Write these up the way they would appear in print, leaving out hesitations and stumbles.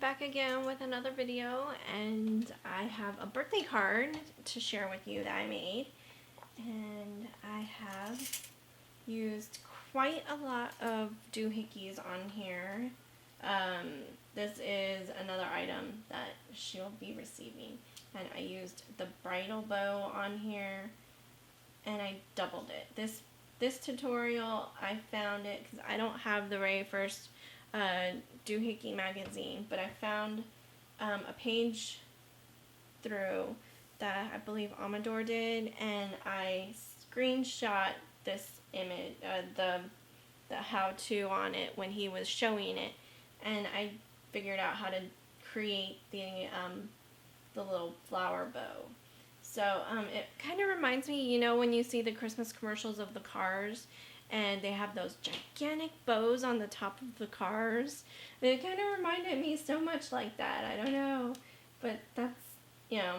back again with another video, and I have a birthday card to share with you that I made. And I have used quite a lot of doohickeys on here. This is another item that she'll be receiving. And I used the bridal bow on here, and I doubled it. This tutorial, I found it because I don't have the very first Doohickey magazine, but I found a page through that I believe Amador did, and I screenshot this image, the how-to on it when he was showing it, and I figured out how to create the little flower bow. So it kind of reminds me, you know, when you see the Christmas commercials of the cars and they have those gigantic bows on the top of the cars. It kind of reminded me so much like that. I don't know, but that's, you know.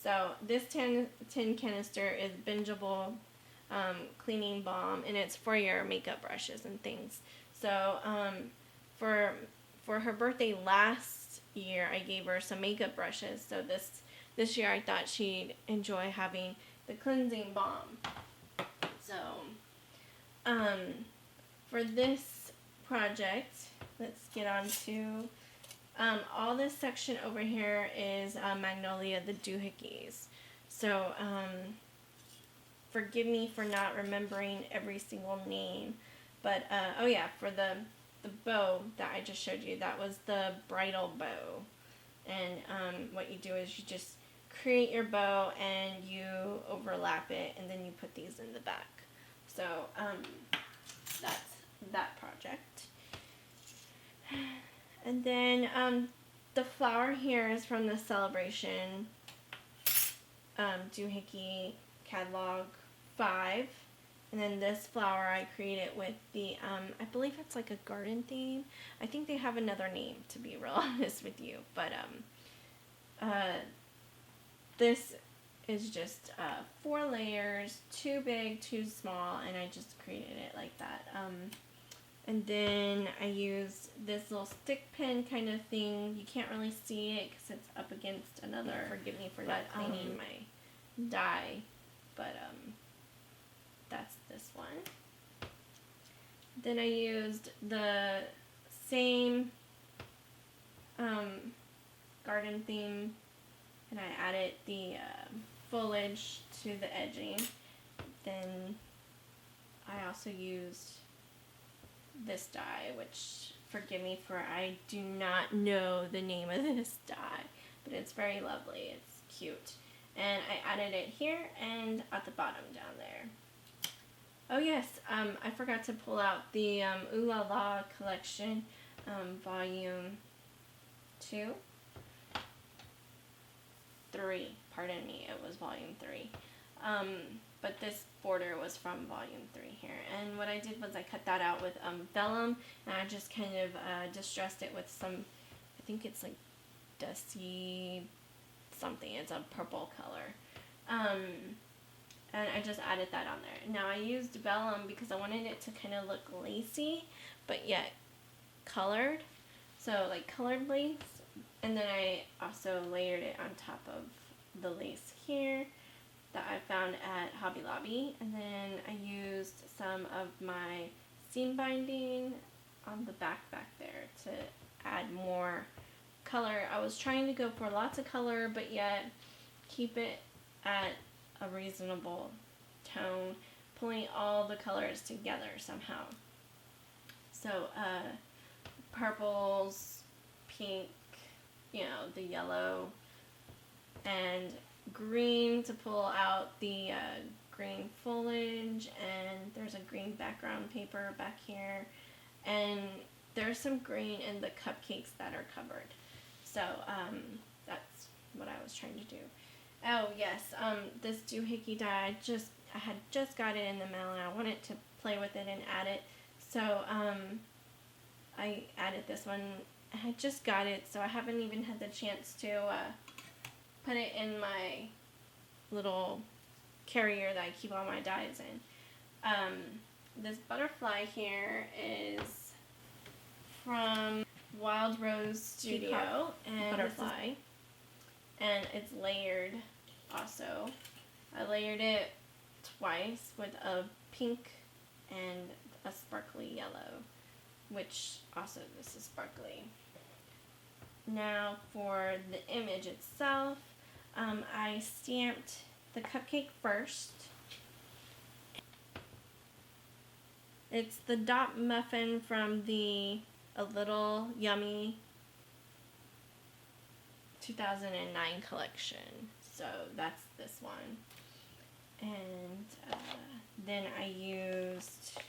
So this tin canister is bingeable cleaning balm, and it's for your makeup brushes and things. So for her birthday last year, I gave her some makeup brushes. So this year I thought she'd enjoy having the cleansing balm. So for this project, let's get on to all this section over here is Magnolia, the doohickeys. So forgive me for not remembering every single name, but oh yeah, for the bow that I just showed you, that was the bridal bow. And what you do is you just create your bow and you overlap it, and then you put these in the back. So that's that project. And then the flower here is from the Celebration Doohickey Catalog 5. And then this flower I created with the, I believe it's like a garden theme. I think they have another name, to be real honest with you. But this is just 4 layers, 2 big, 2 small, and I just created it like that. And then I used this little stick pin kind of thing. You can't really see it because it's up against another. Forgive me for not cleaning my die, but that's this one. Then I used the same garden theme, and I added the foliage to the edging. Then I also used this die, which, forgive me for, I do not know the name of this die, but it's very lovely. It's cute. And I added it here and at the bottom down there. Oh yes, I forgot to pull out the Ooh La La collection, volume 2. 3, pardon me, it was volume 3. But this border was from volume 3 here. And what I did was I cut that out with vellum, and I just kind of distressed it with some, I think it's like dusty something, it's a purple color. And I just added that on there. Now I used vellum because I wanted it to kind of look lacy, but yet colored. So like colored lace. And then I also layered it on top of the lace here that I found at Hobby Lobby. And then I used some of my seam binding on the back there to add more color. I was trying to go for lots of color, but yet keep it at a reasonable tone, pulling all the colors together somehow. So purples, pink, you know, the yellow, and green to pull out the green foliage, and there's a green background paper back here, and there's some green in the cupcakes that are covered. So that's what I was trying to do. Oh yes, this doohickey die, I had just got it in the mail, and I wanted to play with it and add it. So I added this one. I just got it, so I haven't even had the chance to put it in my little carrier that I keep all my dies in. This butterfly here is from Wild Rose Studio and Butterfly, and it's layered also. I layered it twice with a pink and a sparkly yellow, which also this is sparkly. Now for the image itself, I stamped the cupcake first. It's the dot muffin from the A Little Yummy 2009 collection. So that's this one. And then I used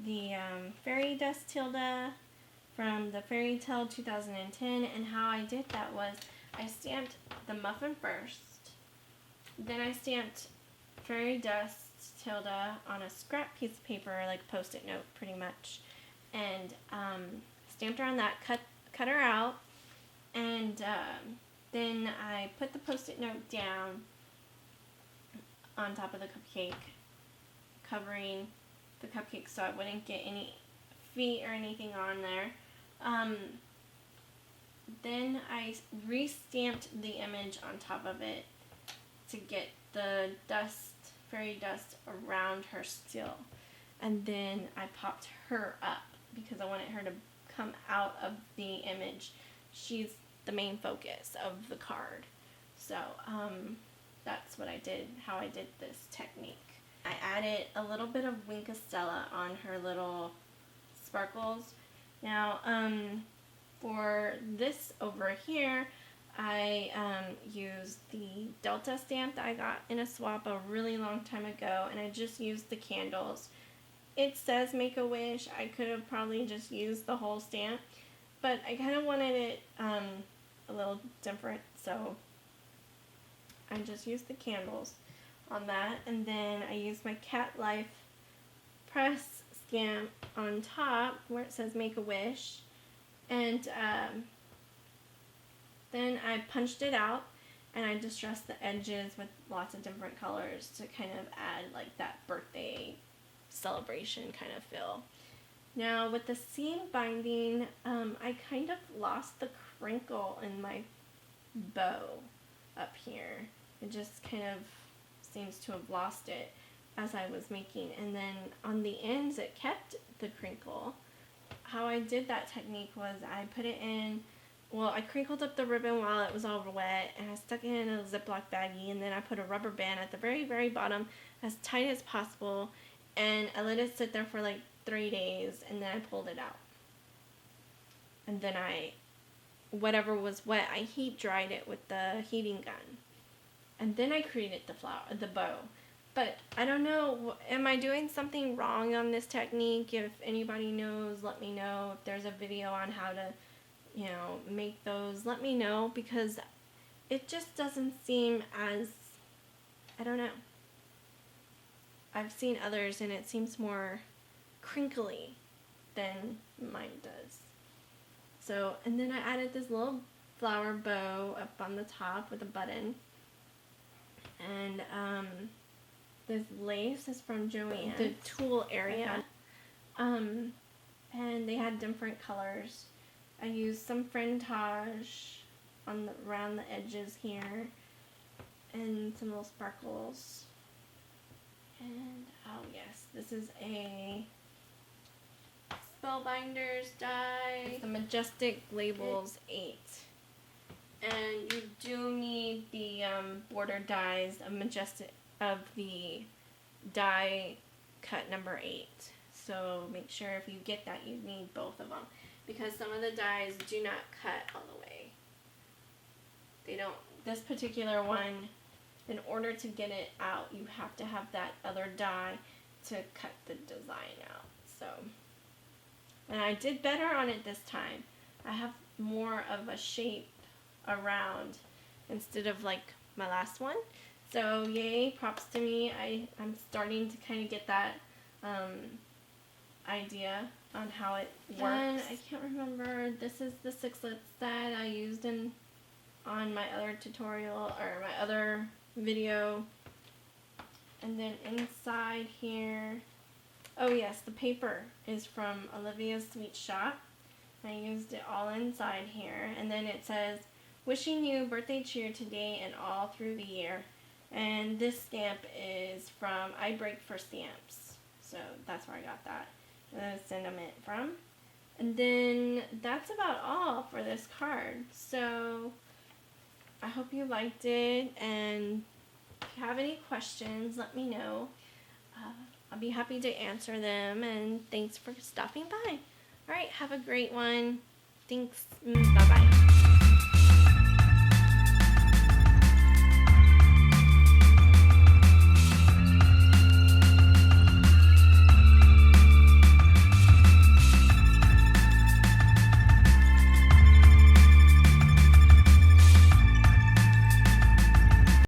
the Fairy Dust Tilda from the Fairy Tale 2010. And how I did that was I stamped the muffin first. Then I stamped Fairy Dust Tilda on a scrap piece of paper, like Post-it note pretty much, and stamped her on that, cut her out, and then I put the Post-it note down on top of the cupcake, covering the cupcake so I wouldn't get any feet or anything on there. Then I re-stamped the image on top of it to get the dust, fairy dust around her still. And then I popped her up because I wanted her to come out of the image. She's the main focus of the card. So that's what I did, how I did this technique. I added a little bit of Wink of Stella on her little sparkles. Now for this over here, I used the Delta stamp that I got in a swap a really long time ago, and I just used the candles. It says Make-A-Wish. I could have probably just used the whole stamp, but I kind of wanted it a little different, so I just used the candles on that. And then I used my Cat Life press stamp on top where it says Make-A-Wish, and then I punched it out and I distressed the edges with lots of different colors to kind of add like that birthday celebration kind of feel. Now with the seam binding, I kind of lost the crinkle in my bow up here. It just kind of seems to have lost it as I was making, and then on the ends it kept the crinkle. How I did that technique was I put it in, well, I crinkled up the ribbon while it was all wet, and I stuck it in a Ziploc baggie, and then I put a rubber band at the very, very bottom as tight as possible, and I let it sit there for like 3 days, and then I pulled it out. And then whatever was wet, I heat dried it with the heating gun. And then I created the bow. But I don't know, am I doing something wrong on this technique? If anybody knows, let me know. If there's a video on how to, make those, let me know, because it just doesn't seem as, I don't know. I've seen others and it seems more crinkly than mine does. So, and then I added this little flower bow up on the top with a button. And this lace is from Joanne, the tulle area. And they had different colors. I used some frintage around the edges here, and some little sparkles. And oh yes, this is a Spellbinders die. It's the Majestic Labels 8. And you do need the border dies of the die cut number 8. So make sure if you get that, you need both of them, because some of the dies do not cut all the way. They don't. This particular one, in order to get it out, you have to have that other die to cut the design out. So, and I did better on it this time. I have more of a shape around instead of like my last one. So yay, props to me. I'm starting to kind of get that idea on how it works. And I can't remember, this is the 6-lets that I used on my other tutorial or my other video. And then inside here, oh yes, the paper is from Olivia's Sweet Shop. I used it all inside here. And then it says, wishing you birthday cheer today and all through the year. And this stamp is from I Break for Stamps. So that's where I got that sentiment from. And then that's about all for this card. So I hope you liked it. And if you have any questions, let me know. I'll be happy to answer them. And thanks for stopping by. All right, have a great one. Thanks. Bye-bye.